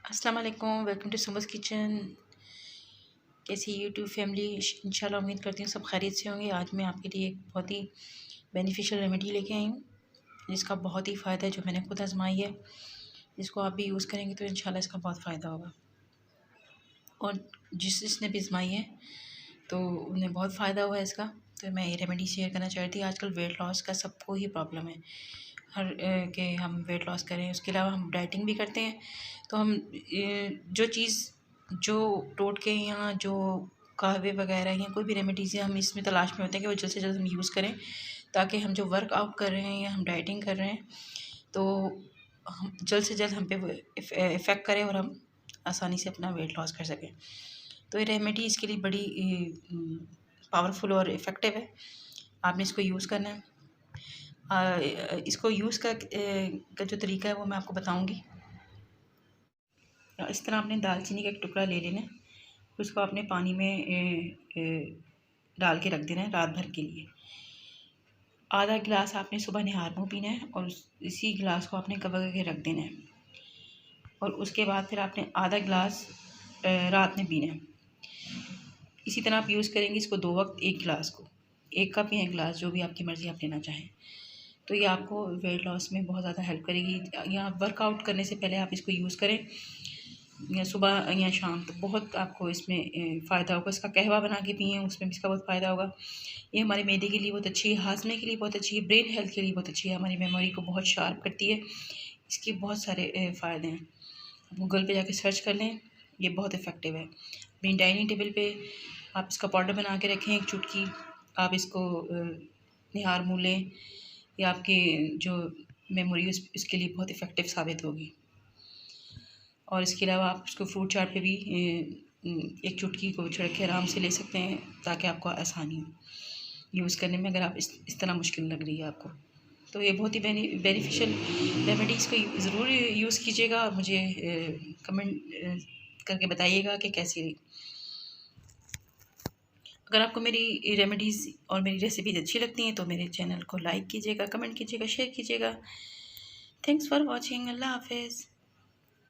अस्सलाम वालेकुम, welcome to सुमस kitchen. कैसी यूट्यूब फैमिली, इंशाल्लाह उम्मीद करती हूँ सब खैरियत से होंगे। आज मैं आपके लिए एक बहुत ही बेनिफिशियल रेमेडी लेके आई हूँ जिसका बहुत ही फ़ायदा है, जो मैंने खुद आजमाई है। जिसको आप भी यूज़ करेंगे तो इंशाल्लाह इसका बहुत फ़ायदा होगा। और जिसने भी आजमाई है तो उन्हें बहुत फ़ायदा हुआ है इसका। तो मैं ये रेमेडी शेयर करना चाहती हूँ। आजकल वेट लॉस का सबको ही प्रॉब्लम है, हर के हम वेट लॉस करें। उसके अलावा हम डाइटिंग भी करते हैं, तो हम जो चीज़ जो टोटके या जो कहवे वगैरह या कोई भी रेमेडीज़ हम इसमें तलाश में होते हैं कि वो जल्द से जल्द हम यूज़ करें, ताकि हम जो वर्कआउट कर रहे हैं या हम डाइटिंग कर रहे हैं तो हम जल्द से जल्द हम पे वो इफ़ेक्ट करें और हम आसानी से अपना वेट लॉस कर सकें। तो ये रेमेडी इसके लिए बड़ी पावरफुल और इफ़ेक्टिव है। आपने इसको यूज़ करना है। इसको यूज़ का जो तरीका है वो मैं आपको बताऊंगी। इस तरह आपने दालचीनी का एक टुकड़ा ले लेना है, उसको आपने पानी में डाल के रख देना है रात भर के लिए। आधा गिलास आपने सुबह निहार मुँह पीना है और इसी गिलास को आपने कवर करके रख देना है। और उसके बाद फिर आपने आधा गिलास रात में पीना है। इसी तरह आप यूज़ करेंगे इसको 2 वक्त, 1 गिलास को 1 कप या 1 गिलास, जो भी आपकी मर्ज़ी आप लेना चाहें। तो ये आपको वेट लॉस में बहुत ज़्यादा हेल्प करेगी। या वर्कआउट करने से पहले आप इसको यूज़ करें, या सुबह या शाम, तो बहुत आपको इसमें फ़ायदा होगा। इसका कहवा बना के पिएँ, उसमें भी इसका बहुत फ़ायदा होगा। ये हमारे मैदे के लिए बहुत अच्छी है, हाज़मे के लिए बहुत अच्छी है, ब्रेन हेल्थ के लिए बहुत अच्छी है, हमारी मेमोरी को बहुत शार्प करती है। इसके बहुत सारे फ़ायदे हैं। गूगल पे जाके सर्च कर लें, ये बहुत इफ़ेक्टिव है। अपनी डाइनिंग टेबल पे आप इसका पाउडर बना के रखें, एक चुटकी। आप इसको निहार मुँह लें, या आपकी जो मेमोरी इसके लिए बहुत इफ़ेक्टिव साबित होगी। और इसके अलावा आप इसको फ्रूट चाट पे भी एक चुटकी को छिड़क के आराम से ले सकते हैं, ताकि आपको आसानी हो यूज़ करने में, अगर आप इस तरह मुश्किल लग रही है आपको। तो ये बहुत ही बेनिफिशियल रेमेडीज़ को ज़रूर यूज़ कीजिएगा और मुझे कमेंट करके बताइएगा कि कैसी रही। अगर आपको मेरी रेमेडीज़ और मेरी रेसिपीज़ अच्छी लगती हैं तो मेरे चैनल को लाइक कीजिएगा, कमेंट कीजिएगा, शेयर कीजिएगा। Thanks for watching. अल्लाह हाफ़िज़।